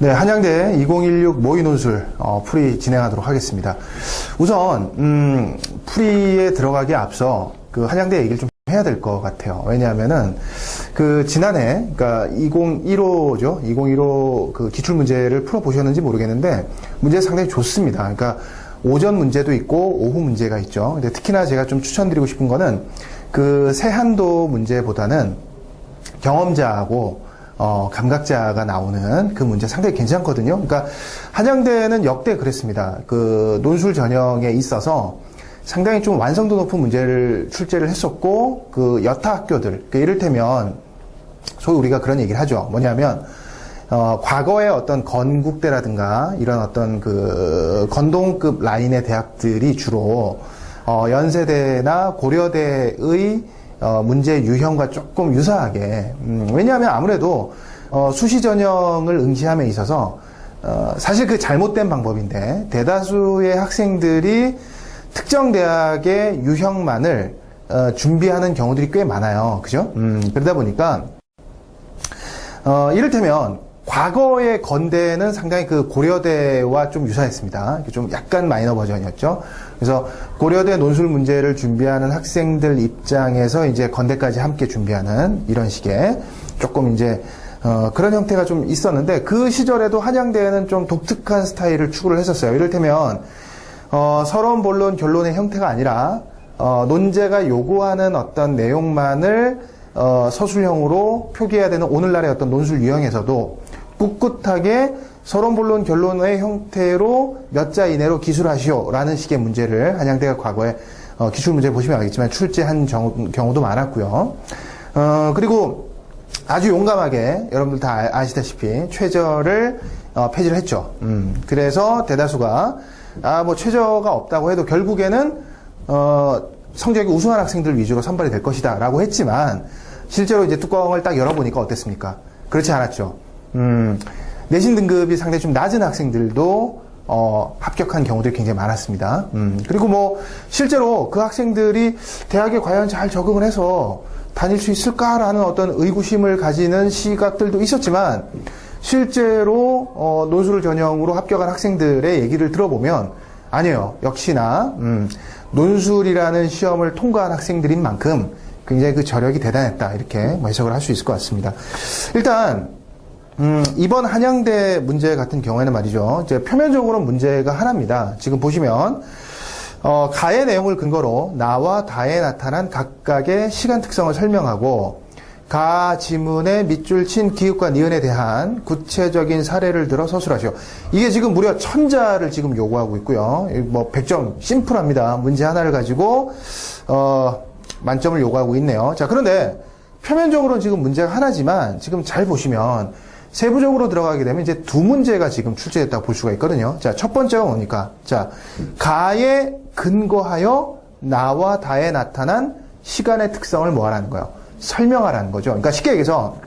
네, 한양대 2016 모의 논술 풀이 진행하도록 하겠습니다. 우선 풀이에 들어가기에 앞서 그 한양대 얘기를 좀 해야 될 것 같아요. 왜냐하면은 그 지난해 그러니까 2015죠. 2015 그 기출 문제를 풀어 보셨는지 모르겠는데 문제 상당히 좋습니다. 그러니까 오전 문제도 있고 오후 문제가 있죠. 근데 특히나 제가 좀 추천드리고 싶은 거는 그 세한도 문제보다는 경험자하고 감각자가 나오는 그 문제 상당히 괜찮거든요. 그러니까 한양대는 역대 그랬습니다. 그 논술 전형에 있어서 상당히 좀 완성도 높은 문제를 출제를 했었고, 그 여타 학교들, 그 이를테면 소위 우리가 그런 얘기를 하죠. 뭐냐면 과거의 어떤 건국대라든가 이런 어떤 그 건동급 라인의 대학들이 주로 연세대나 고려대의 문제 유형과 조금 유사하게, 왜냐하면 아무래도 수시 전형을 응시함에 있어서 사실 그 잘못된 방법인데 대다수의 학생들이 특정 대학의 유형만을 준비하는 경우들이 꽤 많아요. 그죠? 그러다 보니까 이를테면 과거의 건대는 상당히 그 고려대와 좀 유사했습니다. 좀 약간 마이너 버전이었죠. 그래서 고려대 논술 문제를 준비하는 학생들 입장에서 이제 건대까지 함께 준비하는 이런 식의 조금 이제 그런 형태가 좀 있었는데 그 시절에도 한양대는 좀 독특한 스타일을 추구를 했었어요. 이를테면 서론, 본론, 결론의 형태가 아니라 논제가 요구하는 어떤 내용만을 서술형으로 표기해야 되는 오늘날의 어떤 논술 유형에서도 꿋꿋하게 서론, 본론, 결론의 형태로 몇 자 이내로 기술하시오라는 식의 문제를 한양대가 과거에 기출 문제 보시면 알겠지만 출제한 경우도 많았고요. 그리고 아주 용감하게 여러분들 다 아시다시피 최저를 폐지를 했죠. 그래서 대다수가 뭐 최저가 없다고 해도 결국에는 성적이 우수한 학생들 위주로 선발이 될 것이다 라고 했지만 실제로 이제 뚜껑을 딱 열어보니까 어땠습니까? 그렇지 않았죠. 내신 등급이 상당히 좀 낮은 학생들도 합격한 경우들이 굉장히 많았습니다. 그리고 뭐 실제로 그 학생들이 대학에 과연 잘 적응을 해서 다닐 수 있을까라는 어떤 의구심을 가지는 시각들도 있었지만 실제로 논술 전형으로 합격한 학생들의 얘기를 들어보면 아니에요. 역시나 논술이라는 시험을 통과한 학생들인 만큼 굉장히 그 저력이 대단했다 이렇게 뭐 해석을 할 수 있을 것 같습니다. 일단 이번 한양대 문제 같은 경우에는 말이죠. 이제 표면적으로 문제가 하나입니다. 지금 보시면 가의 내용을 근거로 나와 다에 나타난 각각의 시간 특성을 설명하고 가 지문의 밑줄 친 기읍과 니은에 대한 구체적인 사례를 들어 서술하시오. 이게 지금 무려 1000자를 지금 요구하고 있고요. 뭐 100점 심플합니다. 문제 하나를 가지고 만점을 요구하고 있네요. 자, 그런데 표면적으로는 지금 문제가 하나지만 지금 잘 보시면 세부적으로 들어가게 되면 이제 두 문제가 지금 출제됐다고 볼 수가 있거든요. 자, 첫 번째가 뭡니까? 자, 가에 근거하여 나와 다에 나타난 시간의 특성을 뭐 하라는 거예요? 설명하라는 거죠. 그러니까 쉽게 얘기해서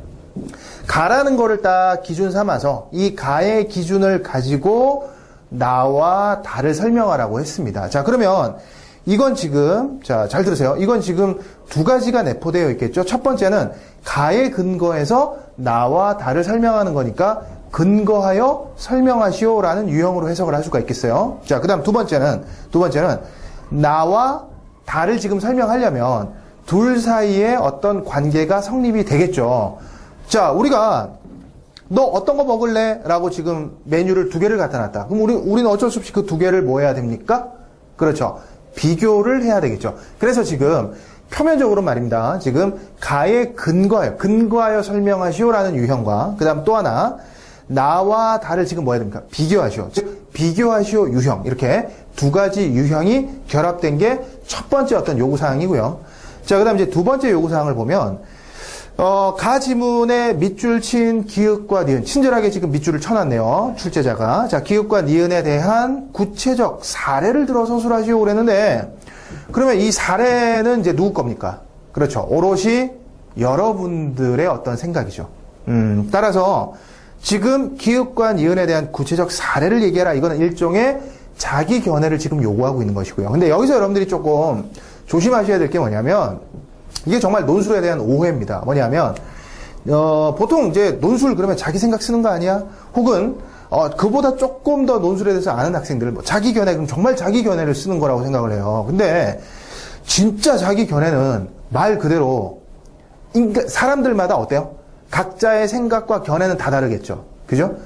가라는 거를 딱 기준 삼아서 이 가의 기준을 가지고 나와 다를 설명하라고 했습니다. 자, 그러면 이건 지금 자, 잘 들으세요. 이건 지금 두 가지가 내포되어 있겠죠. 첫 번째는 가에 근거해서 나와 다를 설명하는 거니까 근거하여 설명하시오라는 유형으로 해석을 할 수가 있겠어요. 자, 그다음 두 번째는 나와 다를 지금 설명하려면 둘 사이에 어떤 관계가 성립이 되겠죠. 자, 우리가 너 어떤 거 먹을래? 라고 지금 메뉴를 두 개를 갖다 놨다. 그럼 우리는 어쩔 수 없이 그 두 개를 뭐 해야 됩니까? 그렇죠. 비교를 해야 되겠죠. 그래서 지금 표면적으로 말입니다. 지금 가에 근거하여 설명하시오라는 유형과 그 다음 또 하나 나와 다를 지금 뭐 해야 됩니까? 비교하시오. 즉 비교하시오 유형 이렇게 두 가지 유형이 결합된 게 첫 번째 어떤 요구사항이고요. 자, 그 다음 이제 두 번째 요구사항을 보면 가 지문에 밑줄 친 기읍과 니은 친절하게 지금 밑줄을 쳐놨네요. 출제자가. 자, 기읍과 니은에 대한 구체적 사례를 들어 서술하시오 그랬는데 그러면 이 사례는 이제 누구 겁니까? 그렇죠. 오롯이 여러분들의 어떤 생각이죠. 따라서 지금 기읍과 니은에 대한 구체적 사례를 얘기해라. 이거는 일종의 자기 견해를 지금 요구하고 있는 것이고요. 근데 여기서 여러분들이 조금 조심하셔야 될 게 뭐냐면 이게 정말 논술에 대한 오해입니다. 뭐냐면 보통 이제 논술 그러면 자기 생각 쓰는 거 아니야? 혹은 그보다 조금 더 논술에 대해서 아는 학생들, 뭐 자기 견해, 그럼 정말 자기 견해를 쓰는 거라고 생각을 해요. 근데 진짜 자기 견해는 말 그대로 사람들마다 어때요? 각자의 생각과 견해는 다 다르겠죠. 그죠?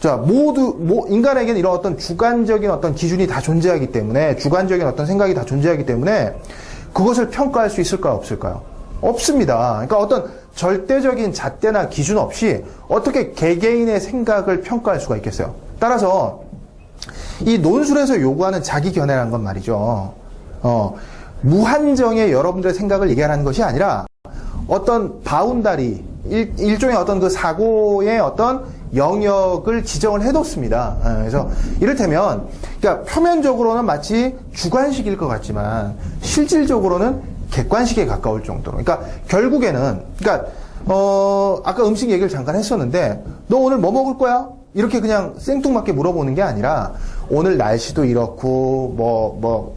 자, 인간에게는 이런 어떤 주관적인 어떤 기준이 다 존재하기 때문에, 주관적인 어떤 생각이 다 존재하기 때문에, 그것을 평가할 수 있을까요? 없을까요? 없습니다. 그러니까 어떤 절대적인 잣대나 기준 없이 어떻게 개개인의 생각을 평가할 수가 있겠어요? 따라서, 이 논술에서 요구하는 자기 견해라는 건 말이죠. 무한정의 여러분들의 생각을 얘기하는 것이 아니라, 어떤 바운다리, 일종의 어떤 그 사고의 어떤 영역을 지정을 해뒀습니다. 그래서 이를테면, 그러니까 표면적으로는 마치 주관식일 것 같지만 실질적으로는 객관식에 가까울 정도로. 그러니까 결국에는, 그러니까 아까 음식 얘기를 잠깐 했었는데, 너 오늘 뭐 먹을 거야? 이렇게 그냥 생뚱맞게 물어보는 게 아니라, 오늘 날씨도 이렇고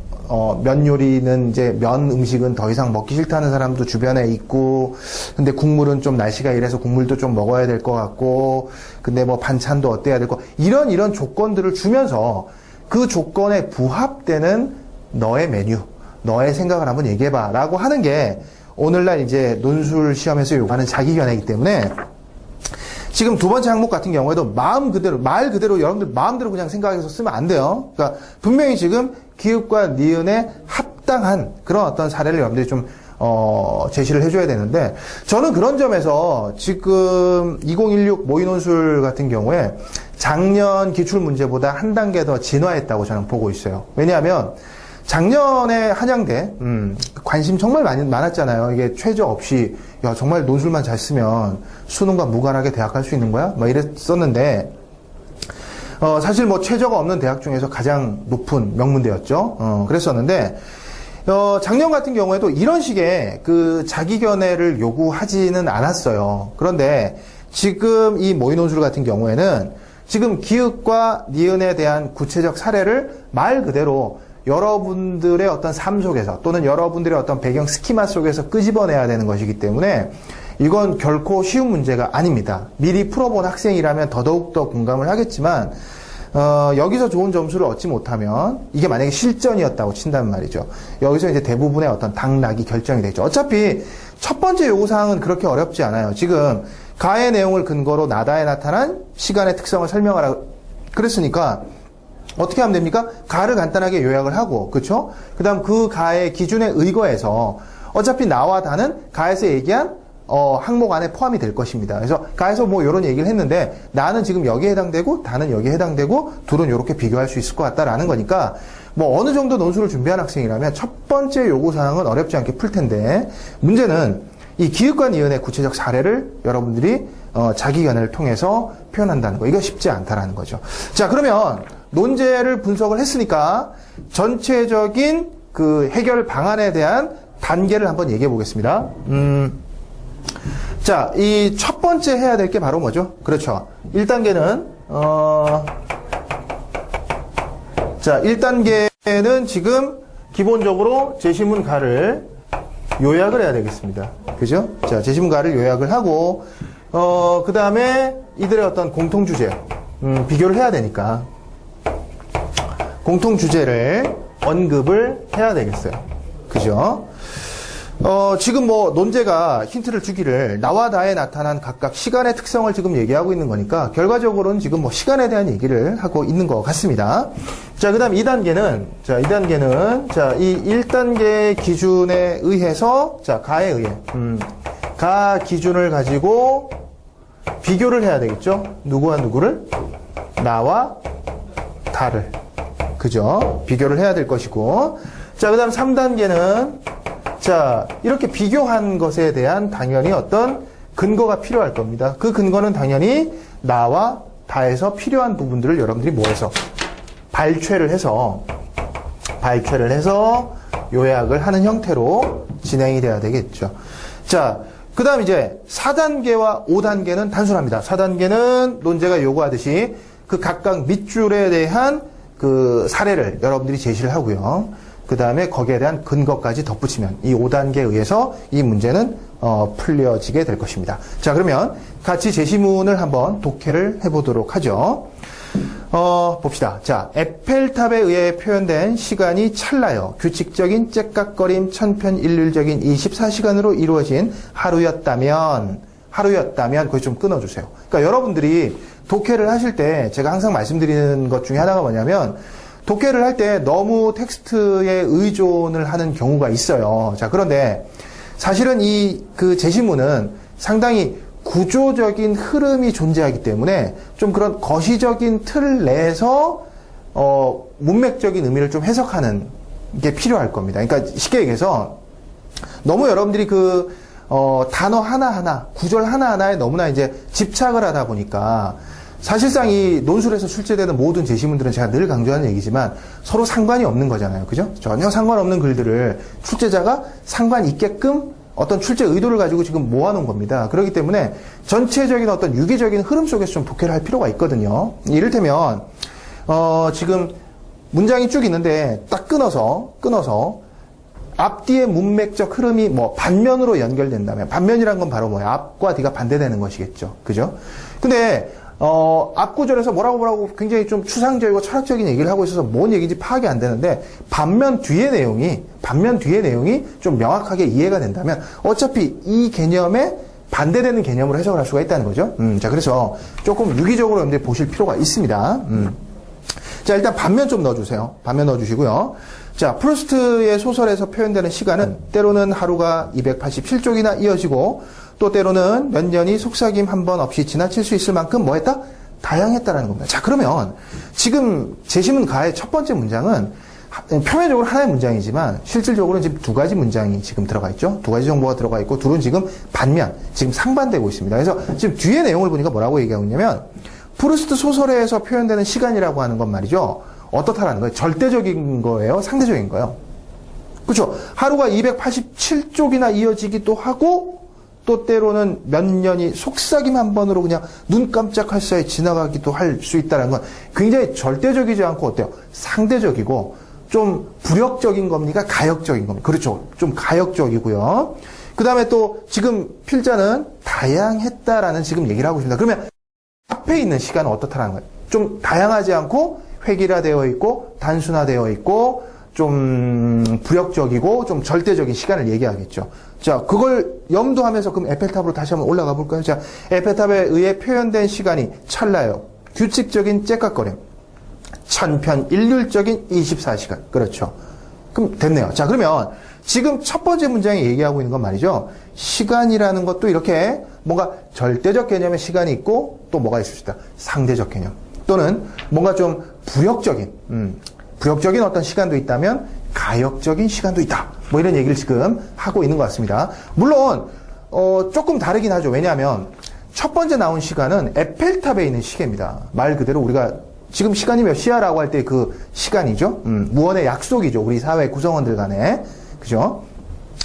면 요리는 이제 면 음식은 더 이상 먹기 싫다는 사람도 주변에 있고, 근데 국물은 좀 날씨가 이래서 국물도 좀 먹어야 될 것 같고, 근데 뭐 반찬도 어때야 될 거, 이런 조건들을 주면서 그 조건에 부합되는 너의 메뉴, 너의 생각을 한번 얘기해봐 라고 하는 게 오늘날 이제 논술 시험에서 요구하는 자기 견해이기 때문에, 지금 두 번째 항목 같은 경우에도 말 그대로 여러분들 마음대로 그냥 생각해서 쓰면 안 돼요. 그러니까 분명히 지금 기읍과 니은에 합당한 그런 어떤 사례를 여러분들이 좀 제시를 해줘야 되는데, 저는 그런 점에서 지금 2016 모의논술 같은 경우에 작년 기출문제보다 한 단계 더 진화했다고 저는 보고 있어요. 왜냐하면 작년에 한양대 관심 정말 많았잖아요. 이게 최저 없이 야 정말 논술만 잘 쓰면 수능과 무관하게 대학 갈 수 있는 거야? 막 이랬었는데, 사실 뭐 최저가 없는 대학 중에서 가장 높은 명문대였죠. 그랬었는데, 작년 같은 경우에도 이런 식의 그 자기 견해를 요구하지는 않았어요. 그런데 지금 이 모의논술 같은 경우에는 지금 기읍과 니은에 대한 구체적 사례를 말 그대로 여러분들의 어떤 삶 속에서 또는 여러분들의 어떤 배경 스키마 속에서 끄집어내야 되는 것이기 때문에 이건 결코 쉬운 문제가 아닙니다. 미리 풀어본 학생이라면 더더욱 공감을 하겠지만, 여기서 좋은 점수를 얻지 못하면, 이게 만약에 실전이었다고 친다면 말이죠. 여기서 이제 대부분의 어떤 당락이 결정이 되죠. 어차피 첫 번째 요구사항은 그렇게 어렵지 않아요. 지금 가의 내용을 근거로 나다에 나타난 시간의 특성을 설명하라 그랬으니까 어떻게 하면 됩니까? 가를 간단하게 요약을 하고, 그렇죠? 그다음 그 가의 기준에 의거해서 어차피 나와 다는 가에서 얘기한 항목 안에 포함이 될 것입니다. 그래서 가에서 뭐 이런 얘기를 했는데 나는 지금 여기에 해당되고 다는 여기에 해당되고 둘은 이렇게 비교할 수 있을 것 같다라는 거니까, 뭐 어느 정도 논술을 준비한 학생이라면 첫 번째 요구사항은 어렵지 않게 풀 텐데, 문제는 이 기읍과 니은의 구체적 사례를 여러분들이 자기 견해를 통해서 표현한다는 거, 이거 쉽지 않다라는 거죠. 자, 그러면 논제를 분석을 했으니까 전체적인 그 해결 방안에 대한 단계를 한번 얘기해 보겠습니다. 자, 이 첫 번째 해야 될 게 바로 뭐죠? 그렇죠. 1단계는, 자, 1단계는 지금 기본적으로 제시문 가를 요약을 해야 되겠습니다. 그죠? 자, 제시문 가를 요약을 하고, 그 다음에 이들의 어떤 공통주제, 비교를 해야 되니까, 공통주제를 언급을 해야 되겠어요. 그죠? 지금 뭐 논제가 힌트를 주기를 나와 나에 나타난 각각 시간의 특성을 지금 얘기하고 있는 거니까 결과적으로는 지금 뭐 시간에 대한 얘기를 하고 있는 것 같습니다. 자, 그 다음 2단계는, 이 1단계 기준에 의해서, 자, 가에 의해, 가 기준을 가지고 비교를 해야 되겠죠? 누구와 누구를? 나와 다를. 그죠? 비교를 해야 될 것이고. 자, 그 다음 3단계는, 자, 이렇게 비교한 것에 대한 당연히 어떤 근거가 필요할 겁니다. 그 근거는 당연히 나와 다에서 필요한 부분들을 여러분들이 뭐해서 발췌를 해서 요약을 하는 형태로 진행이 돼야 되겠죠. 자, 그 다음 이제 4단계와 5단계는 단순합니다. 4단계는 논제가 요구하듯이 그 각각 밑줄에 대한 그 사례를 여러분들이 제시를 하고요. 그 다음에 거기에 대한 근거까지 덧붙이면 이 5단계에 의해서 이 문제는 풀려지게 될 것입니다. 자, 그러면 같이 제시문을 한번 독해를 해보도록 하죠. 봅시다. 자, 에펠탑에 의해 표현된 시간이 찰나요. 규칙적인 째깍거림 천편일률적인 24시간으로 이루어진 하루였다면 거기 좀 끊어주세요. 그러니까 여러분들이 독해를 하실 때 제가 항상 말씀드리는 것 중에 하나가 뭐냐면 독해를 할 때 너무 텍스트에 의존을 하는 경우가 있어요. 자, 그런데 사실은 그 제시문은 상당히 구조적인 흐름이 존재하기 때문에 좀 그런 거시적인 틀 내에서 문맥적인 의미를 좀 해석하는 게 필요할 겁니다. 그러니까 쉽게 얘기해서 너무 여러분들이 단어 하나하나, 구절 하나하나에 너무나 이제 집착을 하다 보니까 사실상 이 논술에서 출제되는 모든 제시문들은 제가 늘 강조하는 얘기지만 서로 상관이 없는 거잖아요. 그죠? 전혀 상관없는 글들을 출제자가 상관 있게끔 어떤 출제 의도를 가지고 지금 모아놓은 겁니다. 그렇기 때문에 전체적인 어떤 유기적인 흐름 속에서 좀 독해를 할 필요가 있거든요. 이를테면 지금 문장이 쭉 있는데 딱 끊어서 앞뒤의 문맥적 흐름이 뭐 반면으로 연결된다면 반면이란 건 바로 뭐예요? 앞과 뒤가 반대되는 것이겠죠. 그죠? 근데 앞 구절에서 뭐라고 굉장히 좀 추상적이고 철학적인 얘기를 하고 있어서 뭔 얘기인지 파악이 안 되는데 반면 뒤의 내용이 좀 명확하게 이해가 된다면 어차피 이 개념에 반대되는 개념으로 해석을 할 수가 있다는 거죠. 자, 그래서 조금 유기적으로 여러분들 보실 필요가 있습니다. 자, 일단 반면 좀 넣어주세요. 반면 넣어주시고요. 자, 프루스트의 소설에서 표현되는 시간은 때로는 하루가 287쪽이나 이어지고 또 때로는 몇 년이 속삭임 한 번 없이 지나칠 수 있을 만큼 뭐 했다? 다양했다라는 겁니다. 자, 그러면 지금 제시문 가의 첫 번째 문장은 표면적으로 하나의 문장이지만 실질적으로는 지금 두 가지 문장이 지금 들어가 있죠. 두 가지 정보가 들어가 있고 둘은 지금 지금 상반되고 있습니다. 그래서 지금 뒤에 내용을 보니까 뭐라고 얘기하고 있냐면 프루스트 소설에서 표현되는 시간이라고 하는 건 말이죠. 어떻다라는 거예요? 절대적인 거예요? 상대적인 거예요? 그렇죠? 하루가 287쪽이나 이어지기도 하고 또 때로는 몇 년이 속삭임 한 번으로 그냥 눈 깜짝할 사이에 지나가기도 할 수 있다는 건 굉장히 절대적이지 않고 어때요? 상대적이고 좀 불역적인 겁니까? 가역적인 겁니까? 그렇죠. 좀 가역적이고요. 그 다음에 또 지금 필자는 다양했다라는 지금 얘기를 하고 있습니다. 그러면 앞에 있는 시간은 어떻다라는 거예요? 좀 다양하지 않고 획일화되어 있고 단순화되어 있고 좀 불역적이고 좀 절대적인 시간을 얘기하겠죠. 자, 그걸 염두하면서 그럼 에펠탑으로 다시 한번 올라가 볼까요? 자, 에펠탑에 의해 표현된 시간이 찰나요. 규칙적인 째깍거림. 천편일률적인 24시간. 그렇죠. 그럼 됐네요. 자, 그러면 지금 첫 번째 문장에 얘기하고 있는 건 말이죠. 시간이라는 것도 이렇게 뭔가 절대적 개념의 시간이 있고 또 뭐가 있을 수 있다. 상대적 개념. 또는 뭔가 좀 불역적인 어떤 시간도 있다면 가역적인 시간도 있다. 뭐 이런 얘기를 지금 하고 있는 것 같습니다. 물론 조금 다르긴 하죠. 왜냐하면 첫 번째 나온 시간은 에펠탑에 있는 시계입니다. 말 그대로 우리가 지금 시간이 몇 시야라고 할 때 그 시간이죠. 무언의 약속이죠. 우리 사회 구성원들 간에. 그죠?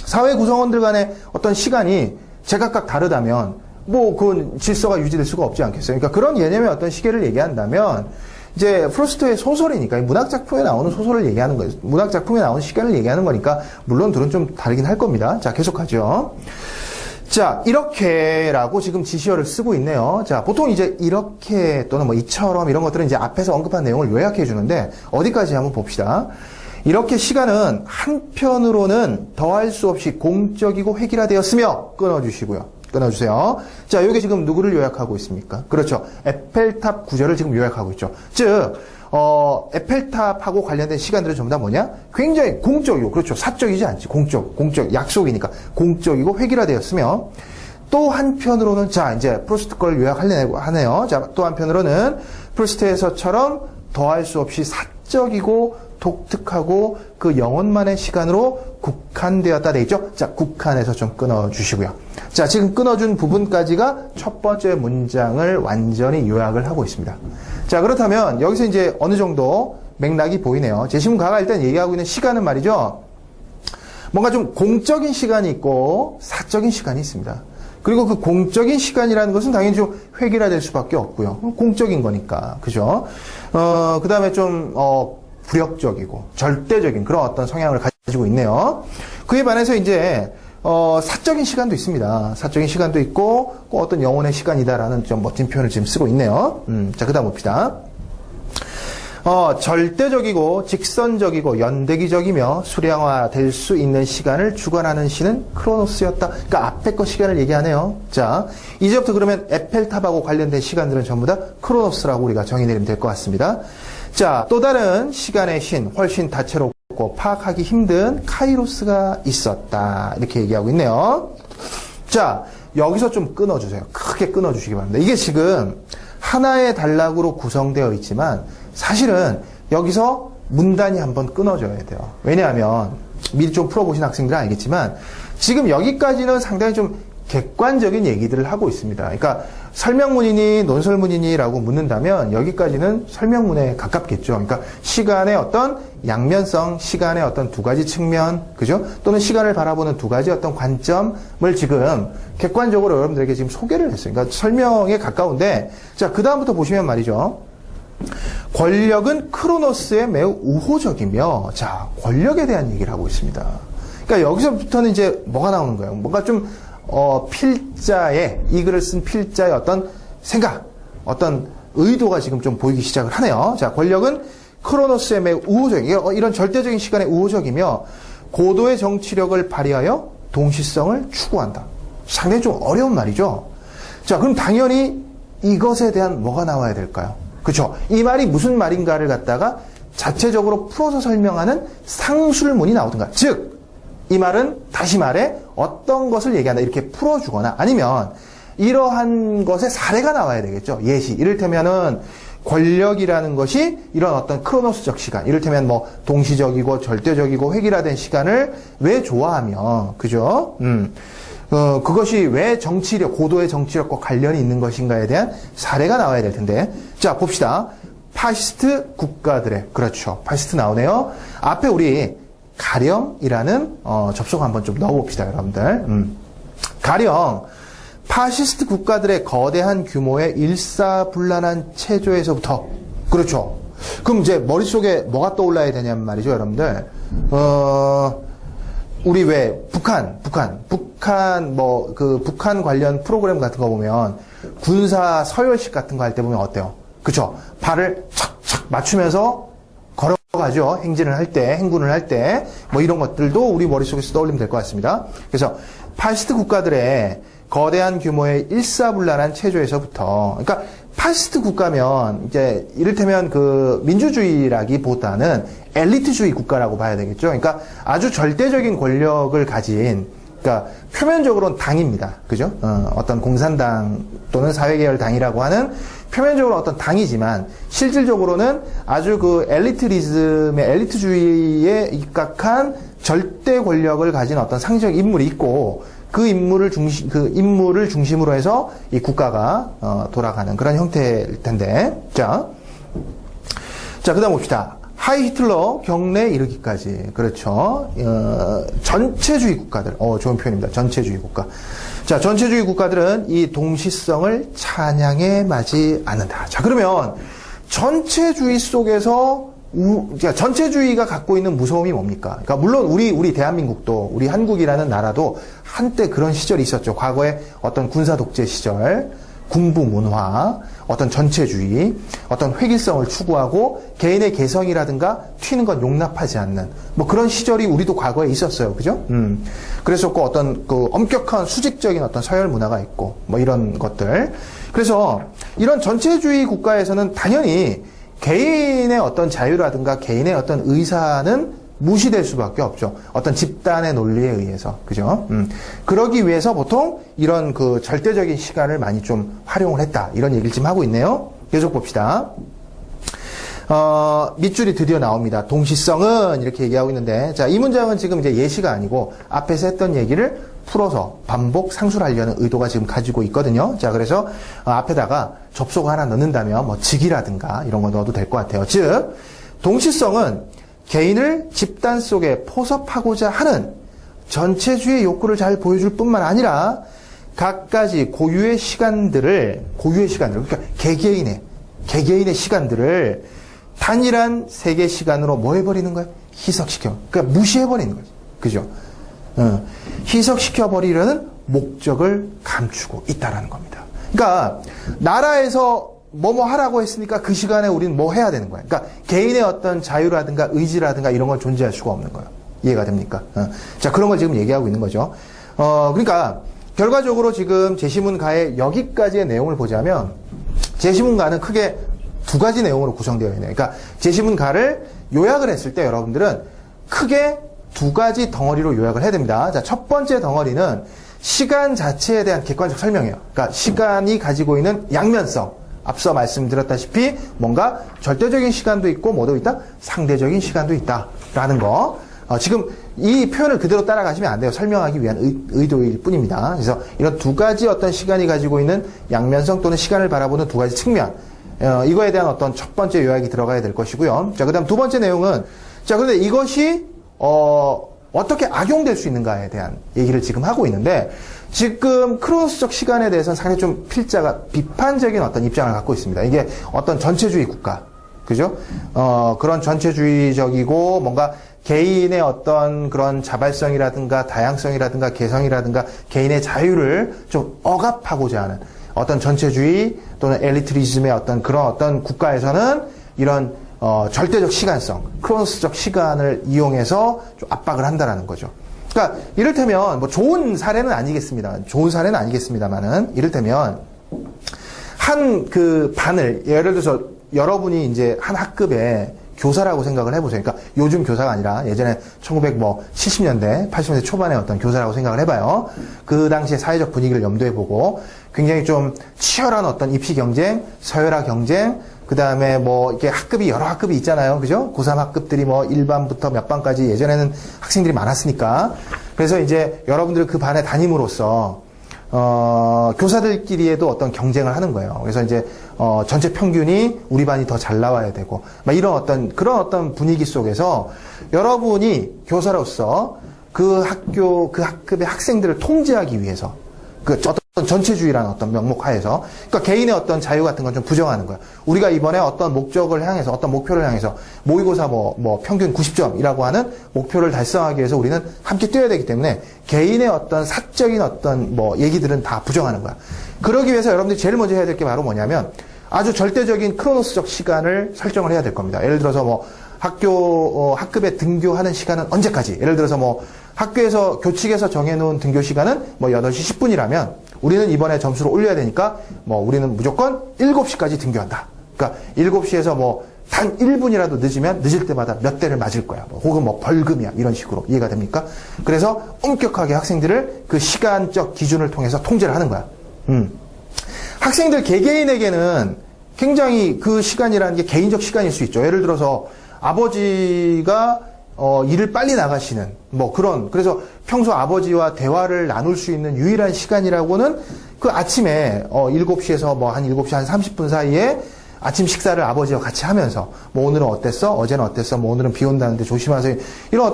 사회 구성원들 간의 어떤 시간이 제각각 다르다면 뭐 그건 질서가 유지될 수가 없지 않겠어요. 그러니까 그런 개념의 어떤 시계를 얘기한다면 이제 프루스트의 소설이니까 문학 작품에 나오는 소설을 얘기하는 거예요. 문학 작품에 나오는 시간을 얘기하는 거니까 물론 둘은 좀 다르긴 할 겁니다. 자, 계속하죠. 자, 이렇게라고 지금 지시어를 쓰고 있네요. 자, 보통 이제 이렇게 또는 뭐 이처럼 이런 것들은 이제 앞에서 언급한 내용을 요약해 주는데 어디까지 한번 봅시다. 이렇게 시간은 한편으로는 더할 수 없이 공적이고 획일화되었으며 끊어주세요. 자, 이게 지금 누구를 요약하고 있습니까? 그렇죠. 에펠탑 구절을 지금 요약하고 있죠. 즉, 에펠탑하고 관련된 시간들은 전부 다 뭐냐? 굉장히 공적이고, 그렇죠. 사적이지 않지. 공적, 약속이니까. 공적이고 획일화되었으며, 또 한편으로는, 자, 이제 프루스트 걸 요약하네요. 자, 또 한편으로는 프루스트에서처럼 더할 수 없이 사적이고, 독특하고 그 영혼만의 시간으로 국한되었다 돼 있죠. 자, 국한에서 좀 끊어주시고요. 자, 지금 끊어준 부분까지가 첫 번째 문장을 완전히 요약을 하고 있습니다. 자, 그렇다면 여기서 이제 어느 정도 맥락이 보이네요. 제시문 가가 일단 얘기하고 있는 시간은 말이죠. 뭔가 좀 공적인 시간이 있고 사적인 시간이 있습니다. 그리고 그 공적인 시간이라는 것은 당연히 좀 획일화될 수밖에 없고요. 공적인 거니까. 그죠? 그 다음에 좀, 불역적이고 절대적인 그런 어떤 성향을 가지고 있네요. 그에 반해서 이제 사적인 시간도 있습니다. 사적인 시간도 있고 꼭 어떤 영혼의 시간이다라는 좀 멋진 표현을 지금 쓰고 있네요. 자, 그 다음 봅시다. 절대적이고 직선적이고 연대기적이며 수량화될 수 있는 시간을 주관하는 신은 크로노스였다. 그러니까 앞에 거 시간을 얘기하네요. 자, 이제부터 그러면 에펠탑하고 관련된 시간들은 전부 다 크로노스라고 우리가 정의 내리면 될 것 같습니다. 자, 또 다른 시간의 신, 훨씬 다채롭고 파악하기 힘든 카이로스가 있었다. 이렇게 얘기하고 있네요. 자, 여기서 좀 끊어주세요. 크게 끊어주시기 바랍니다. 이게 지금 하나의 단락으로 구성되어 있지만 사실은 여기서 문단이 한번 끊어져야 돼요. 왜냐하면 미리 좀 풀어보신 학생들은 알겠지만 지금 여기까지는 상당히 좀 객관적인 얘기들을 하고 있습니다. 그러니까 설명문이니 논설문이니라고 묻는다면 여기까지는 설명문에 가깝겠죠. 그러니까 시간의 어떤 양면성, 시간의 어떤 두 가지 측면, 그죠? 또는 시간을 바라보는 두 가지 어떤 관점을 지금 객관적으로 여러분들에게 지금 소개를 했어요. 그러니까 설명에 가까운데, 자, 그 다음부터 보시면 말이죠. 권력은 크로노스에 매우 우호적이며, 자, 권력에 대한 얘기를 하고 있습니다. 그러니까 여기서부터는 이제 뭐가 나오는 거예요? 뭔가 좀 필자의, 이 글을 쓴 필자의 어떤 생각, 어떤 의도가 지금 좀 보이기 시작을 하네요. 자, 권력은 크로노스에 매우 우호적이에요. 이런 절대적인 시간에 우호적이며 고도의 정치력을 발휘하여 동시성을 추구한다. 상당히 좀 어려운 말이죠. 자, 그럼 당연히 이것에 대한 뭐가 나와야 될까요? 그렇죠? 이 말이 무슨 말인가를 갖다가 자체적으로 풀어서 설명하는 상술문이 나오든가. 즉, 이 말은 다시 말해 어떤 것을 얘기한다 이렇게 풀어주거나 아니면 이러한 것의 사례가 나와야 되겠죠. 예시. 이를테면은 권력이라는 것이 이런 어떤 크로노스적 시간, 이를테면 뭐 동시적이고 절대적이고 획일화된 시간을 왜 좋아하며, 그죠? 그것이 왜 정치력, 고도의 정치력과 관련이 있는 것인가에 대한 사례가 나와야 될 텐데. 자, 봅시다. 파시스트 국가들의, 그렇죠. 파시스트 나오네요. 앞에 우리 가령이라는 접속 한번 좀 넣어봅시다, 여러분들. 가령 파시스트 국가들의 거대한 규모의 일사불란한 체조에서부터, 그렇죠. 그럼 이제 머릿속에 뭐가 떠올라야 되냐면 말이죠, 여러분들. 우리 왜 북한 관련 프로그램 같은 거 보면 군사 서열식 같은 거 할 때 보면 어때요? 그렇죠. 발을 착착 맞추면서 걸어가죠. 행진을 할 때, 행군을 할 때, 뭐 이런 것들도 우리 머릿속에서 떠올리면 될 것 같습니다. 그래서 파시스트 국가들의 거대한 규모의 일사불란한 체조에서부터, 그러니까 파시스트 국가면 이제 이를테면 그 민주주의라기보다는 엘리트주의 국가라고 봐야 되겠죠. 그러니까 아주 절대적인 권력을 가진, 그러니까 표면적으로는 당입니다. 그죠? 어떤 공산당 또는 사회계열 당이라고 하는 표면적으로 어떤 당이지만 실질적으로는 아주 그 엘리트리즘의 엘리트주의에 입각한 절대 권력을 가진 어떤 상징적 인물이 있고 그 인물을 중심으로 해서 이 국가가 돌아가는 그런 형태일 텐데. 자, 그다음 봅시다. 하이 히틀러 경내에 이르기까지. 그렇죠. 전체주의 국가들. 좋은 표현입니다. 전체주의 국가. 자, 전체주의 국가들은 이 동시성을 찬양해 마지 않는다. 자, 그러면 전체주의 속에서 전체주의가 갖고 있는 무서움이 뭡니까? 그러니까 물론 우리 대한민국도, 우리 한국이라는 나라도 한때 그런 시절이 있었죠. 과거에 어떤 군사 독재 시절, 군부 문화, 어떤 전체주의, 어떤 획일성을 추구하고 개인의 개성이라든가 튀는 건 용납하지 않는 뭐 그런 시절이 우리도 과거에 있었어요. 그죠? 그랬었고 어떤 그 엄격한 수직적인 어떤 서열 문화가 있고 뭐 이런 것들. 그래서 이런 전체주의 국가에서는 당연히 개인의 어떤 자유라든가 개인의 어떤 의사는 무시될 수밖에 없죠. 어떤 집단의 논리에 의해서. 그죠? 그러기 위해서 보통 이런 그 절대적인 시간을 많이 좀 활용을 했다. 이런 얘기를 지금 하고 있네요. 계속 봅시다. 밑줄이 드디어 나옵니다. 동시성은 이렇게 얘기하고 있는데, 자, 이 문장은 지금 이제 예시가 아니고 앞에서 했던 얘기를 풀어서 반복 상술하려는 의도가 지금 가지고 있거든요. 자, 그래서 앞에다가 접속을 하나 넣는다면 뭐 직이라든가 이런 거 넣어도 될 것 같아요. 즉, 동시성은 개인을 집단 속에 포섭하고자 하는 전체주의 욕구를 잘 보여줄 뿐만 아니라 각가지 고유의 시간들을, 그러니까 개개인의 시간들을 단일한 세계 시간으로 뭐 해버리는 거예요? 희석시켜. 그러니까 무시해버리는 거죠. 그죠? 희석시켜버리려는 목적을 감추고 있다라는 겁니다. 그러니까 나라에서 뭐뭐 하라고 했으니까 그 시간에 우리는 뭐 해야 되는 거예요. 그러니까 개인의 어떤 자유라든가 의지라든가 이런 건 존재할 수가 없는 거예요. 이해가 됩니까? 자, 그런 걸 지금 얘기하고 있는 거죠. 그러니까 결과적으로 지금 제시문가의 여기까지의 내용을 보자면 제시문가는 크게 두 가지 내용으로 구성되어 있네요. 그러니까 제시문가를 요약을 했을 때 여러분들은 크게 두 가지 덩어리로 요약을 해야 됩니다. 자, 첫 번째 덩어리는 시간 자체에 대한 객관적 설명이에요. 그러니까 시간이 가지고 있는 양면성. 앞서 말씀드렸다시피 뭔가 절대적인 시간도 있고 뭐도 있다? 상대적인 시간도 있다라는 거. 지금 이 표현을 그대로 따라가시면 안 돼요. 설명하기 위한 의도일 뿐입니다. 그래서 이런 두 가지 어떤 시간이 가지고 있는 양면성 또는 시간을 바라보는 두 가지 측면. 이거에 대한 어떤 첫 번째 요약이 들어가야 될 것이고요. 자, 그 다음 두 번째 내용은, 자, 그런데 이것이, 어떻게 악용될 수 있는가에 대한 얘기를 지금 하고 있는데, 지금 크로노스적 시간에 대해서는 상당히 좀 필자가 비판적인 어떤 입장을 갖고 있습니다. 이게 어떤 전체주의 국가, 그죠? 그런 전체주의적이고, 뭔가 개인의 어떤 그런 자발성이라든가, 다양성이라든가, 개성이라든가, 개인의 자유를 좀 억압하고자 하는 어떤 전체주의 또는 엘리트리즘의 어떤 그런 어떤 국가에서는 이런 절대적 시간성, 크로노스적 시간을 이용해서 좀 압박을 한다라는 거죠. 그러니까 이를테면 뭐 좋은 사례는 아니겠습니다만은 이를테면 한 그 반을 예를 들어서 여러분이 이제 한 학급에 교사라고 생각을 해보세요. 그러니까 요즘 교사가 아니라 예전에 1970년대, 80년대 초반에 어떤 교사라고 생각을 해봐요. 그 당시에 사회적 분위기를 염두해보고 굉장히 좀 치열한 어떤 입시 경쟁, 서열화 경쟁, 그 다음에 뭐 이렇게 학급이 여러 학급이 있잖아요. 그죠? 고3 학급들이 뭐 1반부터 몇 반까지 예전에는 학생들이 많았으니까. 그래서 이제 여러분들 그 반에 담임으로써 교사들끼리에도 어떤 경쟁을 하는 거예요. 그래서 이제 전체 평균이 우리 반이 더 잘 나와야 되고, 막 이런 어떤 그런 어떤 분위기 속에서 여러분이 교사로서 그 학교 그 학급의 학생들을 통제하기 위해서 그 어떤 전체주의라는 어떤 명목 하에서, 그러니까 개인의 어떤 자유 같은 건 좀 부정하는 거야. 우리가 이번에 어떤 목적을 향해서, 어떤 목표를 향해서, 모의고사 뭐 평균 90점이라고 하는 목표를 달성하기 위해서 우리는 함께 뛰어야 되기 때문에 개인의 어떤 사적인 어떤 뭐 얘기들은 다 부정하는 거야. 그러기 위해서 여러분들이 제일 먼저 해야 될 게 바로 뭐냐면 아주 절대적인 크로노스적 시간을 설정을 해야 될 겁니다. 예를 들어서 뭐 학급에 등교하는 시간은 언제까지? 예를 들어서 뭐 학교에서 교칙에서 정해놓은 등교 시간은 뭐 8시 10분이라면 우리는 이번에 점수를 올려야 되니까 뭐 우리는 무조건 7시까지 등교한다. 그러니까 7시에서 뭐 단 1분이라도 늦으면 늦을 때마다 몇 대를 맞을 거야. 뭐 혹은 뭐 벌금이야. 이런 식으로. 이해가 됩니까? 그래서 엄격하게 학생들을 그 시간적 기준을 통해서 통제를 하는 거야. 학생들 개개인에게는 굉장히 그 시간이라는 게 개인적 시간일 수 있죠. 예를 들어서 아버지가 일을 빨리 나가시는 뭐 그런, 그래서 평소 아버지와 대화를 나눌 수 있는 유일한 시간이라고는 그 아침에 7시에서 뭐 한 7시 한 30분 사이에 아침 식사를 아버지와 같이 하면서 뭐 오늘은 어땠어? 어제는 어땠어? 뭐 오늘은 비 온다는데 조심하세요. 이런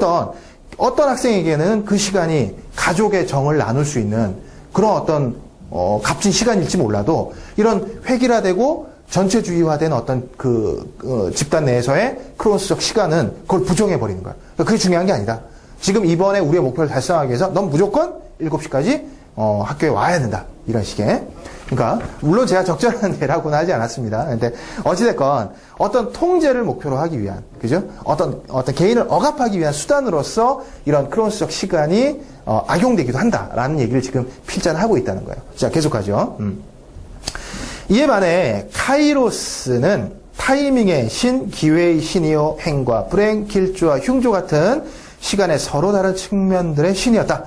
어떤 학생에게는 그 시간이 가족의 정을 나눌 수 있는 그런 어떤 값진 시간일지 몰라도 이런 획일화되고 전체주의화된 어떤 집단 내에서의 크로노스적 시간은 그걸 부정해버리는 거야. 그러니까 그게 중요한 게 아니다. 지금 이번에 우리의 목표를 달성하기 위해서 넌 무조건 7시까지 학교에 와야 된다. 이런 식의. 그러니까 물론 제가 적절한 예라고는 하지 않았습니다. 근데 어찌됐건 어떤 통제를 목표로 하기 위한, 그죠? 어떤 개인을 억압하기 위한 수단으로서 이런 크로노스적 시간이 악용되기도 한다라는 얘기를 지금 필자는 하고 있다는 거예요. 자, 계속하죠. 이에 반해 카이로스는 타이밍의 신, 기회의 신이요, 행과 불행, 길조와 흉조 같은 시간의 서로 다른 측면들의 신이었다.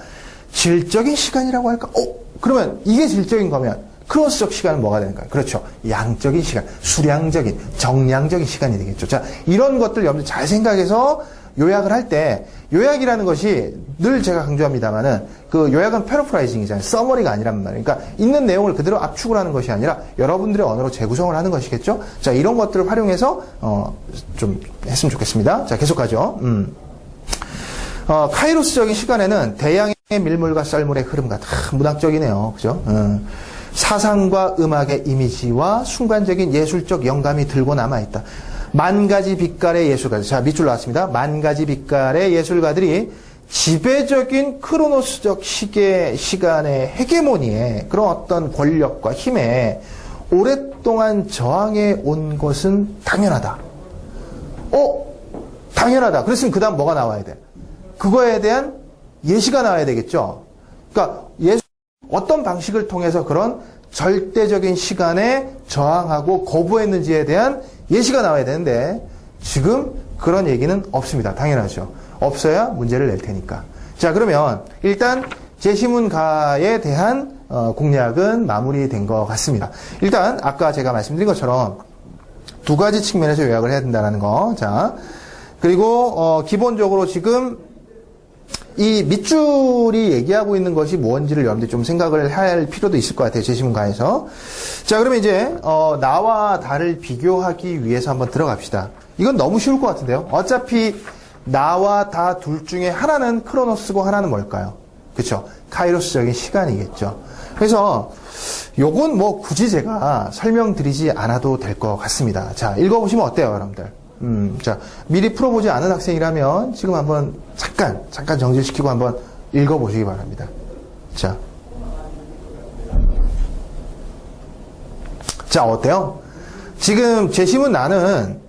질적인 시간이라고 할까? 그러면 이게 질적인 거면 크로노스적 시간은 뭐가 되는가요? 그렇죠. 양적인 시간, 수량적인, 정량적인 시간이 되겠죠. 자, 이런 것들 여러분들 잘 생각해서 요약을 할 때, 요약이라는 것이 늘 제가 강조합니다만은 그 요약은 패러프라이징이잖아요. 서머리가 아니란 말이에요. 그러니까 있는 내용을 그대로 압축을 하는 것이 아니라 여러분들의 언어로 재구성을 하는 것이겠죠. 자, 이런 것들을 활용해서 좀 했으면 좋겠습니다. 자, 계속하죠. 카이로스적인 시간에는 대양의 밀물과 썰물의 흐름 같은 문학적이네요. 그죠? 사상과 음악의 이미지와 순간적인 예술적 영감이 들고 남아있다. 만 가지 빛깔의 예술가들. 자, 밑줄 나왔습니다. 만 가지 빛깔의 예술가들이 지배적인 크로노스적 시간의 헤게모니에 그런 어떤 권력과 힘에 오랫동안 저항해 온 것은 당연하다. 당연하다. 그랬으면 그 다음 뭐가 나와야 돼? 그거에 대한 예시가 나와야 되겠죠. 그러니까 어떤 방식을 통해서 그런 절대적인 시간에 저항하고 거부했는지에 대한 예시가 나와야 되는데 지금 그런 얘기는 없습니다. 당연하죠. 없어야 문제를 낼 테니까. 자, 그러면 일단 제시문가에 대한 공략은 마무리된 것 같습니다. 일단 아까 제가 말씀드린 것처럼 두 가지 측면에서 요약을 해야 된다는 거. 자, 그리고 기본적으로 지금 이 밑줄이 얘기하고 있는 것이 뭔지를 여러분들이 좀 생각을 할 필요도 있을 것 같아요. 제시문가에서. 자, 그러면 이제 나와 다를 비교하기 위해서 한번 들어갑시다. 이건 너무 쉬울 것 같은데요. 어차피 나와 다 둘 중에 하나는 크로노스고 하나는 뭘까요? 그렇죠? 카이로스적인 시간이겠죠. 그래서 요건 뭐 굳이 제가 설명드리지 않아도 될 것 같습니다. 자, 읽어보시면 어때요, 여러분들? 자, 미리 풀어보지 않은 학생이라면 지금 한번 잠깐 정지시키고 한번 읽어보시기 바랍니다. 자, 어때요? 지금 제시문 나는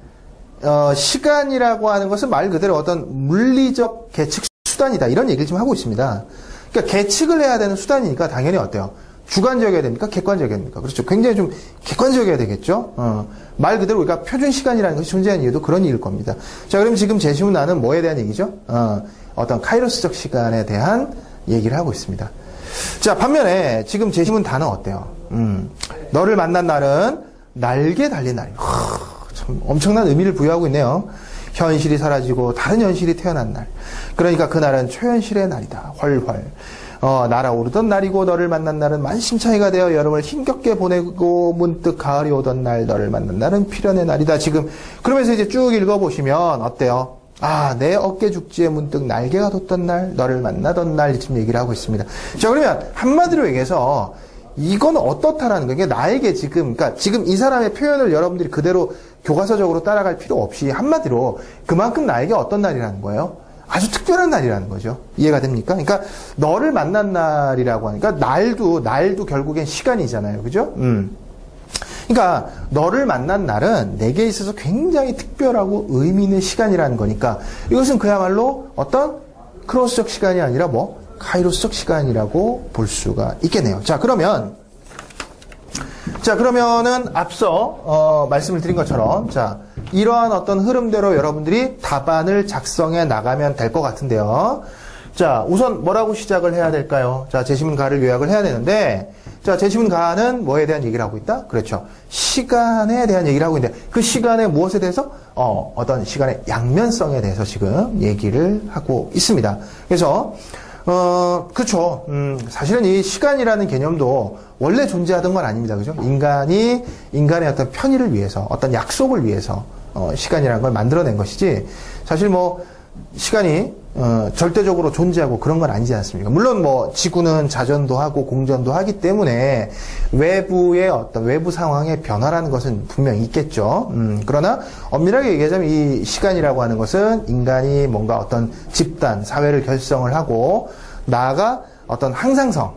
시간이라고 하는 것은 말 그대로 어떤 물리적 계측 수단이다. 이런 얘기를 지금 하고 있습니다. 그러니까 계측을 해야 되는 수단이니까 당연히 어때요? 주관적이어야 됩니까? 객관적이어야 됩니까? 그렇죠. 굉장히 좀 객관적이어야 되겠죠? 말 그대로 우리가 표준 시간이라는 것이 존재하는 이유도 그런 이유일 겁니다. 자, 그럼 지금 제시문 나는 뭐에 대한 얘기죠? 어떤 카이로스적 시간에 대한 얘기를 하고 있습니다. 자, 반면에 지금 제시문 다는 어때요? 너를 만난 날은 날개 달린 날입니다. 참 엄청난 의미를 부여하고 있네요. 현실이 사라지고 다른 현실이 태어난 날. 그러니까 그날은 초현실의 날이다. 훨훨. 날아오르던 날이고 너를 만난 날은 만신창이가 되어 여름을 힘겹게 보내고 문득 가을이 오던 날 너를 만난 날은 필연의 날이다. 지금 그러면서 이제 쭉 읽어보시면 어때요? 내 어깨 죽지에 문득 날개가 돋던 날 너를 만나던 날 지금 얘기를 하고 있습니다. 자, 그러면 한마디로 얘기해서 이건 어떻다라는 거예요. 나에게 그러니까 지금 이 사람의 표현을 여러분들이 그대로 교과서적으로 따라갈 필요 없이 한마디로 그만큼 나에게 어떤 날이라는 거예요? 아주 특별한 날이라는 거죠. 이해가 됩니까? 그러니까 너를 만난 날이라고 하니까 날도 결국엔 시간이잖아요. 그죠? 그러니까 너를 만난 날은 내게 있어서 굉장히 특별하고 의미 있는 시간이라는 거니까 이것은 그야말로 어떤 크로스적 시간이 아니라 카이로스적 시간이라고 볼 수가 있겠네요. 자, 그러면은 앞서 말씀을 드린 것처럼 이러한 어떤 흐름대로 여러분들이 답안을 작성해 나가면 될 것 같은데요. 자, 우선 뭐라고 시작을 해야 될까요? 자, 제시문가를 요약을 해야 되는데, 자, 제시문가는 뭐에 대한 얘기를 하고 있다? 그렇죠. 시간에 대한 얘기를 하고 있는데, 그 시간의 무엇에 대해서? 어떤 시간의 양면성에 대해서 지금 얘기를 하고 있습니다. 그래서, 그렇죠. 사실은 이 시간이라는 개념도 원래 존재하던 건 아닙니다. 그죠? 인간의 어떤 편의를 위해서, 어떤 약속을 위해서, 시간이라는 걸 만들어낸 것이지, 사실 시간이, 절대적으로 존재하고 그런 건 아니지 않습니까? 물론 지구는 자전도 하고 공전도 하기 때문에 외부의 어떤 외부 상황의 변화라는 것은 분명히 있겠죠. 그러나 엄밀하게 얘기하자면 이 시간이라고 하는 것은 인간이 뭔가 어떤 집단, 사회를 결성을 하고 나아가 어떤 항상성,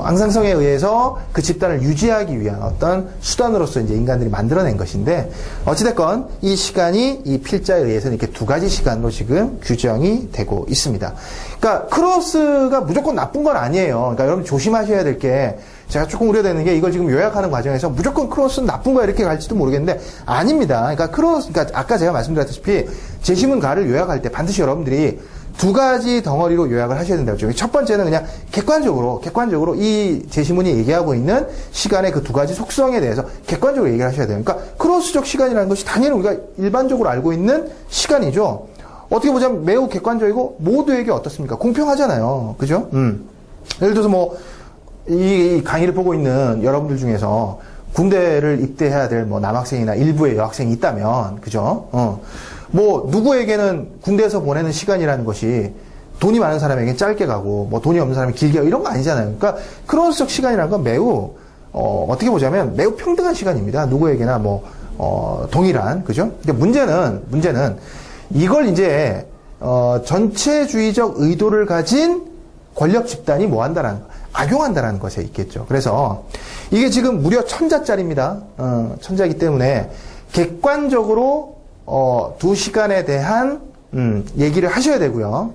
항상성에 의해서 그 집단을 유지하기 위한 어떤 수단으로서 이제 인간들이 만들어낸 것인데, 어찌됐건 이 시간이 이 필자에 의해서는 이렇게 두 가지 시간으로 지금 규정이 되고 있습니다. 그러니까 크로스가 무조건 나쁜 건 아니에요. 그러니까 여러분 조심하셔야 될 게, 제가 조금 우려되는 게 이걸 지금 요약하는 과정에서 무조건 크로스는 나쁜 거야 이렇게 갈지도 모르겠는데 아닙니다. 그러니까 아까 제가 말씀드렸다시피 제시문가를 요약할 때 반드시 여러분들이 두 가지 덩어리로 요약을 하셔야 된다고 했죠. 첫 번째는 그냥 객관적으로 이 제시문이 얘기하고 있는 시간의 그 두 가지 속성에 대해서 객관적으로 얘기를 하셔야 돼요. 그러니까 크로스적 시간이라는 것이 당연히 우리가 일반적으로 알고 있는 시간이죠. 어떻게 보자면 매우 객관적이고 모두에게 어떻습니까? 공평하잖아요. 그죠? 예를 들어서 이 강의를 보고 있는 여러분들 중에서 군대를 입대해야 될 남학생이나 일부의 여학생이 있다면, 그죠? 누구에게는 군대에서 보내는 시간이라는 것이 돈이 많은 사람에게는 짧게 가고, 돈이 없는 사람이 길게 가고, 이런 거 아니잖아요. 그러니까, 크로스적 시간이라는 건 매우, 어떻게 보자면 매우 평등한 시간입니다. 누구에게나 동일한, 그죠? 근데 문제는 이걸 이제, 전체주의적 의도를 가진 권력 집단이 뭐 한다라는, 악용한다라는 것에 있겠죠. 그래서 이게 지금 무려 1000자짜리입니다. 1000자이기 때문에 객관적으로, 2시간에 대한, 얘기를 하셔야 되고요.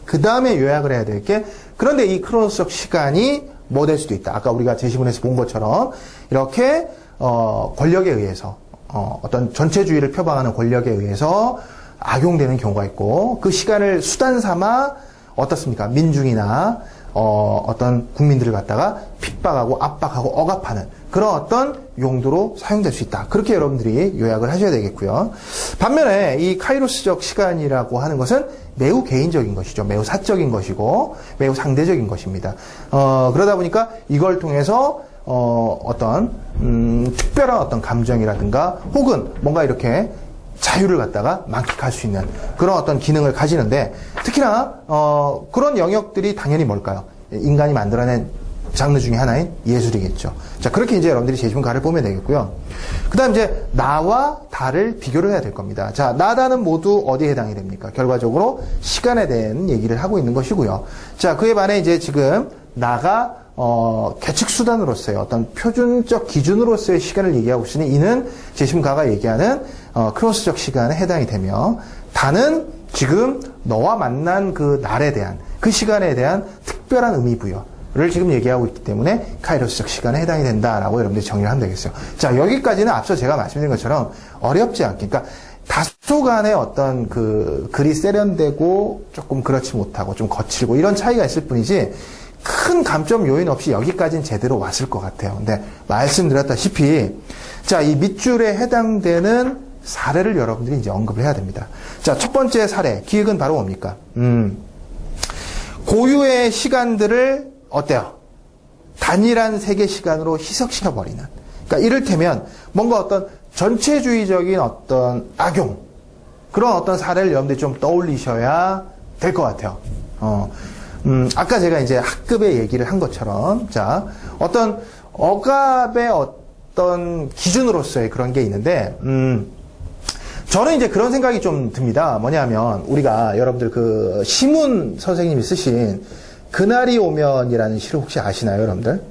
그 다음에 요약을 해야 될 게, 그런데 이 크로노스적 시간이 뭐 될 수도 있다. 아까 우리가 제시문에서 본 것처럼, 이렇게, 권력에 의해서, 어떤 전체주의를 표방하는 권력에 의해서 악용되는 경우가 있고, 그 시간을 수단 삼아 어떻습니까? 민중이나, 어떤 국민들을 갖다가 핍박하고 압박하고 억압하는 그런 어떤 용도로 사용될 수 있다. 그렇게 여러분들이 요약을 하셔야 되겠고요. 반면에 이 카이로스적 시간이라고 하는 것은 매우 개인적인 것이죠. 매우 사적인 것이고 매우 상대적인 것입니다. 그러다 보니까 이걸 통해서 어떤 특별한 어떤 감정이라든가 혹은 뭔가 이렇게 자유를 갖다가 만끽할 수 있는 그런 어떤 기능을 가지는데 특히나 그런 영역들이 당연히 뭘까요? 인간이 만들어낸 장르 중에 하나인 예술이겠죠. 자, 그렇게 이제 여러분들이 제시문가를 보면 되겠고요. 그 다음 이제 나와 다를 비교를 해야 될 겁니다. 자, 나다는 모두 어디에 해당이 됩니까? 결과적으로 시간에 대한 얘기를 하고 있는 것이고요. 자, 그에 반해 이제 지금 나가 계측 수단으로서의 어떤 표준적 기준으로서의 시간을 얘기하고 있으니 이는 제시문가가 얘기하는 크로노스적 시간에 해당이 되며 다는 지금 너와 만난 그 날에 대한 그 시간에 대한 특별한 의미 부여를 지금 얘기하고 있기 때문에 카이로스적 시간에 해당이 된다라고 여러분들이 정리를 하면 되겠어요. 자, 여기까지는 앞서 제가 말씀드린 것처럼 어렵지 않게, 그러니까 다소간의 어떤 그 글이 세련되고 조금 그렇지 못하고 좀 거칠고 이런 차이가 있을 뿐이지 큰 감점 요인 없이 여기까지는 제대로 왔을 것 같아요. 근데 말씀드렸다시피 자, 이 밑줄에 해당되는 사례를 여러분들이 이제 언급을 해야 됩니다. 자, 첫 번째 사례 기획은 바로 뭡니까? 고유의 시간들을 어때요? 단일한 세계 시간으로 희석시켜버리는. 그러니까 이를테면 뭔가 어떤 전체주의적인 어떤 악용 그런 어떤 사례를 여러분들이 좀 떠올리셔야 될 것 같아요. 아까 제가 이제 학급의 얘기를 한 것처럼, 자, 어떤 억압의 어떤 기준으로서의 그런 게 있는데, 저는 이제 그런 생각이 좀 듭니다. 뭐냐면, 우리가 여러분들 그 시문 선생님이 쓰신 그날이 오면이라는 시를 혹시 아시나요, 여러분들?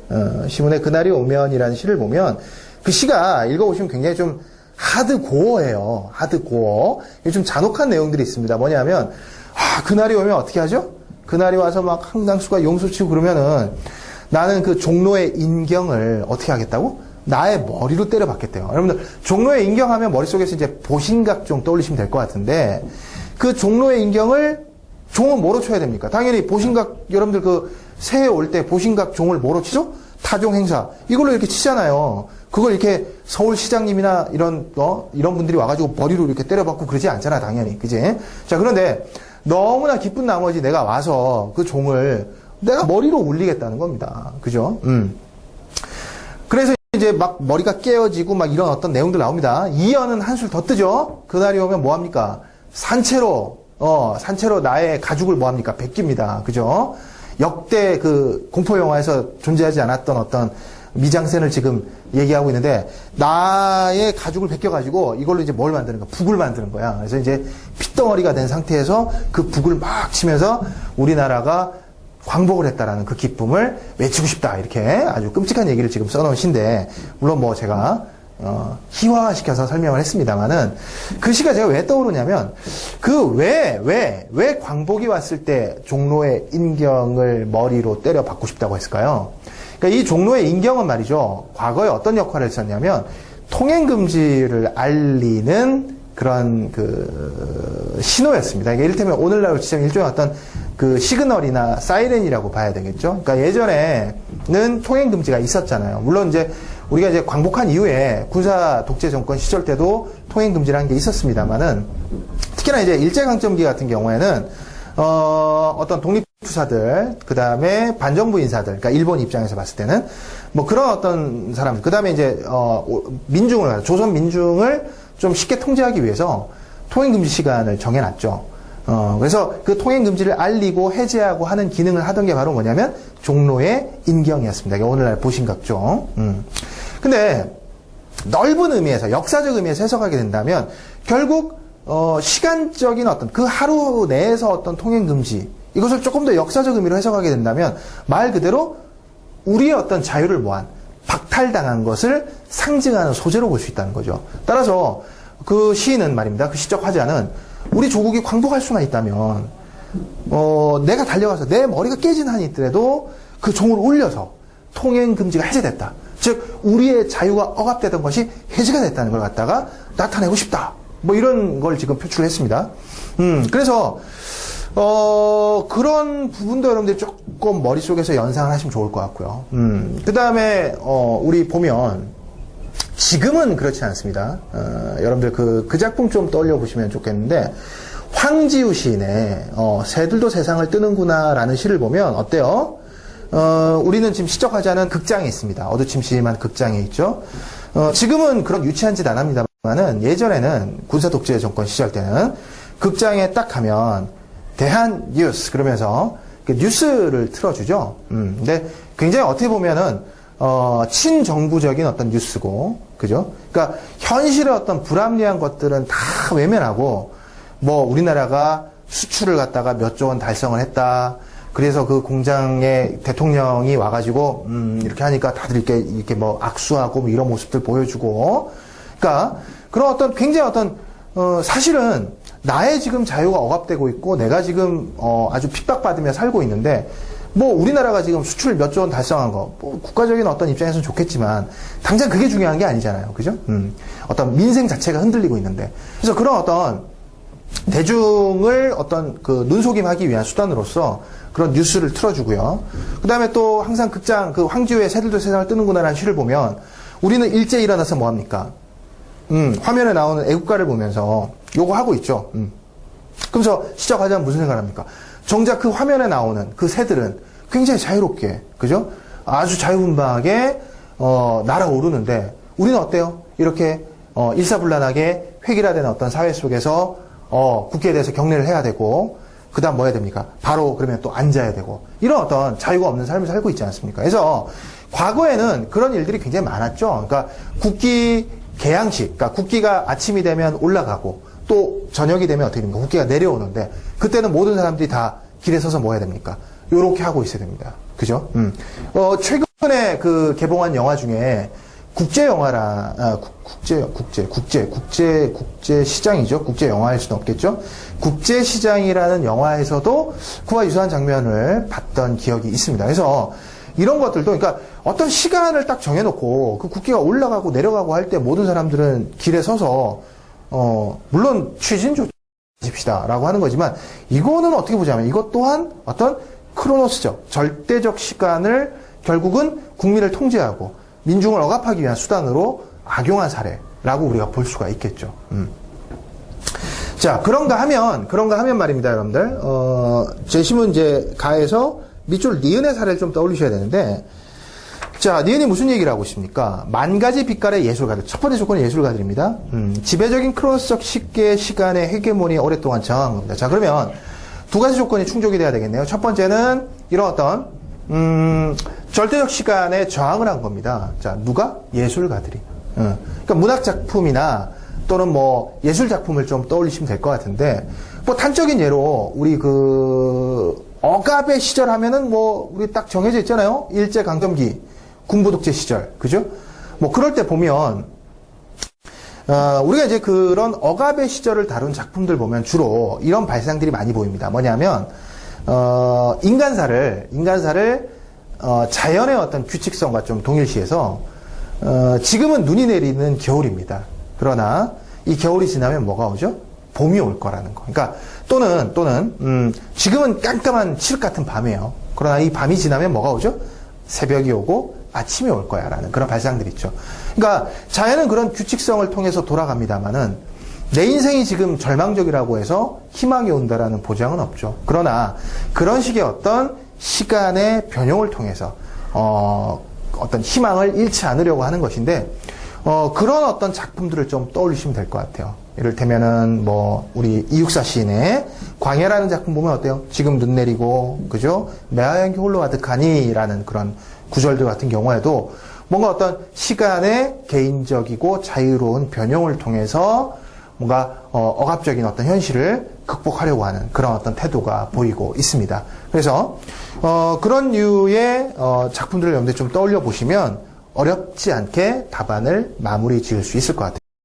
시문의 그날이 오면이라는 시를 보면, 그 시가 읽어보시면 굉장히 좀 하드코어예요. 하드코어. 좀 잔혹한 내용들이 있습니다. 뭐냐면, 그날이 오면 어떻게 하죠? 그날이 와서 막 항당수가 용수치고 그러면은 나는 그 종로의 인경을 어떻게 하겠다고? 나의 머리로 때려 박겠대요. 여러분들, 종로의 인경하면 머릿속에서 이제 보신각종 떠올리시면 될 것 같은데, 그 종로의 인경을, 종은 뭐로 쳐야 됩니까? 당연히 보신각, 여러분들 그 새해 올 때 보신각 종을 뭐로 치죠? 타종 행사. 이걸로 이렇게 치잖아요. 그걸 이렇게 서울시장님이나 이런 분들이 와가지고 머리로 이렇게 때려박고 그러지 않잖아, 당연히. 그지? 자, 그런데 너무나 기쁜 나머지 내가 와서 그 종을 내가 머리로 울리겠다는 겁니다. 그죠? 그래서 이제 막 머리가 깨어지고 막 이런 어떤 내용들 나옵니다. 이연은 한술 더 뜨죠? 그날이 오면 뭐합니까? 산채로 나의 가죽을 뭐합니까? 벗깁니다. 그죠? 역대 그 공포영화에서 존재하지 않았던 어떤 미장센을 지금 얘기하고 있는데, 나의 가죽을 벗겨가지고 이걸로 이제 뭘 만드는 거야? 북을 만드는 거야. 그래서 이제 핏덩어리가 된 상태에서 그 북을 막 치면서 우리나라가 광복을 했다라는 그 기쁨을 외치고 싶다. 이렇게 아주 끔찍한 얘기를 지금 써놓은 시인데, 물론 뭐 제가 희화화시켜서 설명을 했습니다만은, 그 시가 제가 왜 떠오르냐면, 왜 광복이 왔을 때 종로의 인경을 머리로 때려 박고 싶다고 했을까요? 그러니까 이 종로의 인경은 말이죠, 과거에 어떤 역할을 했었냐면, 통행금지를 알리는 그런 신호였습니다. 그러니까 이를테면 오늘날 지금 일종의 어떤 그 시그널이나 사이렌이라고 봐야 되겠죠. 그러니까 예전에는 통행금지가 있었잖아요. 물론 이제 우리가 이제 광복한 이후에 군사 독재 정권 시절 때도 통행금지라는 게 있었습니다만은, 특히나 이제 일제강점기 같은 경우에는 어떤 독립투사들, 그 다음에 반정부 인사들, 그러니까 일본 입장에서 봤을 때는 뭐 그런 어떤 사람, 그 다음에 이제 조선 민중을 좀 쉽게 통제하기 위해서 통행금지 시간을 정해놨죠. 그래서 그 통행 금지를 알리고 해제하고 하는 기능을 하던 게 바로 뭐냐면 종로의 인경이었습니다. 이게 오늘날 보신각종. 근데 넓은 의미에서, 역사적 의미에서 해석하게 된다면 결국 시간적인 어떤 그 하루 내에서 어떤 통행 금지, 이것을 조금 더 역사적 의미로 해석하게 된다면 말 그대로 우리의 어떤 자유를 뭐한 박탈당한 것을 상징하는 소재로 볼 수 있다는 거죠. 따라서 그 시인은 말입니다. 그 시적 화자는 우리 조국이 광복할 수만 있다면 내가 달려가서 내 머리가 깨진 한이 있더라도 그 종을 울려서 통행 금지가 해제됐다. 즉 우리의 자유가 억압되던 것이 해제가 됐다는 걸 갖다가 나타내고 싶다. 뭐 이런 걸 지금 표출했습니다. 그래서 그런 부분도 여러분들이 조금 머릿속에서 연상을 하시면 좋을 것 같고요. 그 다음에 우리 보면 지금은 그렇지 않습니다. 여러분들 그 작품 좀 떠올려 보시면 좋겠는데, 황지우 시인의 새들도 세상을 뜨는구나 라는 시를 보면 어때요? 우리는 지금 시적하자는 극장에 있습니다. 어두침침한 극장에 있죠. 지금은 그런 유치한 짓 안 합니다만은 예전에는 군사 독재 정권 시절 때는 극장에 딱 가면 대한 뉴스 그러면서 뉴스를 틀어주죠. 근데 굉장히 어떻게 보면은 친정부적인 어떤 뉴스고, 그죠? 그러니까 현실의 어떤 불합리한 것들은 다 외면하고, 뭐 우리나라가 수출을 갖다가 몇 조 원 달성을 했다. 그래서 그 공장에 대통령이 와가지고 이렇게 하니까 다들 이렇게 뭐 악수하고 뭐 이런 모습들 보여주고, 그러니까 그런 어떤 굉장히 어떤 사실은 나의 지금 자유가 억압되고 있고 내가 지금 아주 핍박받으며 살고 있는데, 뭐 우리나라가 지금 수출 몇 조 원 달성한 거, 뭐 국가적인 어떤 입장에서는 좋겠지만 당장 그게 중요한 게 아니잖아요, 그죠? 어떤 민생 자체가 흔들리고 있는데, 그래서 그런 어떤 대중을 어떤 그 눈속임하기 위한 수단으로서 그런 뉴스를 틀어주고요. 그 다음에 또 항상 극장 그 황지우의 새들도 세상을 뜨는구나라는 시를 보면 우리는 일제히 일어나서 뭐 합니까? 화면에 나오는 애국가를 보면서 요거 하고 있죠. 그러면서 시작하자면 무슨 생각을 합니까? 정작 그 화면에 나오는 그 새들은 굉장히 자유롭게, 그죠? 아주 자유분방하게 날아오르는데 우리는 어때요? 이렇게 일사불란하게 획일화된 어떤 사회 속에서 국기에 대해서 경례를 해야 되고, 그 다음 뭐 해야 됩니까? 바로 그러면 또 앉아야 되고, 이런 어떤 자유가 없는 삶을 살고 있지 않습니까? 그래서 과거에는 그런 일들이 굉장히 많았죠. 그러니까 국기 개양식, 그러니까 국기가 아침이 되면 올라가고 또 저녁이 되면 어떻게 됩니까? 국기가 내려오는데 그때는 모든 사람들이 다 길에 서서 뭐 해야 됩니까? 요렇게 하고 있어야 됩니다. 그죠? 최근에 그 개봉한 영화 중에 국제 시장이죠. 국제 영화일 수는 없겠죠. 국제 시장이라는 영화에서도 그와 유사한 장면을 봤던 기억이 있습니다. 그래서 이런 것들도, 그러니까 어떤 시간을 딱 정해놓고 그 국기가 올라가고 내려가고 할 때 모든 사람들은 길에 서서 물론 취진 조십시다라고 하는 거지만, 이거는 어떻게 보자면 이것 또한 어떤 크로노스적 절대적 시간을 결국은 국민을 통제하고 민중을 억압하기 위한 수단으로 악용한 사례라고 우리가 볼 수가 있겠죠. 자, 그런가 하면 말입니다, 여러분들. 제시문 이제 가에서 밑줄 니은의 사례를 좀 떠올리셔야 되는데, 자, 니은이 무슨 얘기를 하고 있습니까? 만 가지 빛깔의 예술가들. 첫 번째 조건은 예술가들입니다. 지배적인 크로노스적 시간의 헤게모니 오랫동안 저항한 겁니다. 자, 그러면 두 가지 조건이 충족이 돼야 되겠네요. 첫 번째는 이런 어떤 절대적 시간에 저항을 한 겁니다. 자, 누가? 예술가들이. 그러니까 문학 작품이나 또는 뭐 예술 작품을 좀 떠올리시면 될 것 같은데, 뭐 단적인 예로 우리 그 억압의 시절 하면은 뭐 우리 딱 정해져 있잖아요. 일제 강점기, 군부 독재 시절, 그죠? 뭐 그럴 때 보면 우리가 이제 그런 억압의 시절을 다룬 작품들 보면 주로 이런 발상들이 많이 보입니다. 뭐냐면 인간사를 자연의 어떤 규칙성과 좀 동일시해서 지금은 눈이 내리는 겨울입니다. 그러나 이 겨울이 지나면 뭐가 오죠? 봄이 올 거라는 거. 그러니까 또는 지금은 깜깜한 칠흑 같은 밤이에요. 그러나 이 밤이 지나면 뭐가 오죠? 새벽이 오고 아침이 올 거야 라는 그런 발상들이 있죠. 그러니까 자연은 그런 규칙성을 통해서 돌아갑니다만은 내 인생이 지금 절망적이라고 해서 희망이 온다라는 보장은 없죠. 그러나 그런 식의 어떤 시간의 변형을 통해서 어떤 희망을 잃지 않으려고 하는 것인데, 그런 어떤 작품들을 좀 떠올리시면 될 것 같아요. 이를테면은 뭐 우리 이육사 시인의 광야라는 작품 보면 어때요? 지금 눈 내리고 그죠? 매화향기 홀로 가득하니라는 그런 구절들 같은 경우에도 뭔가 어떤 시간의 개인적이고 자유로운 변형을 통해서 뭔가 억압적인 어떤 현실을 극복하려고 하는 그런 어떤 태도가 보이고 있습니다. 그래서 그런 류의 작품들을 여러분들 좀 떠올려 보시면 어렵지 않게 답안을 마무리 지을 수 있을 것 같아요.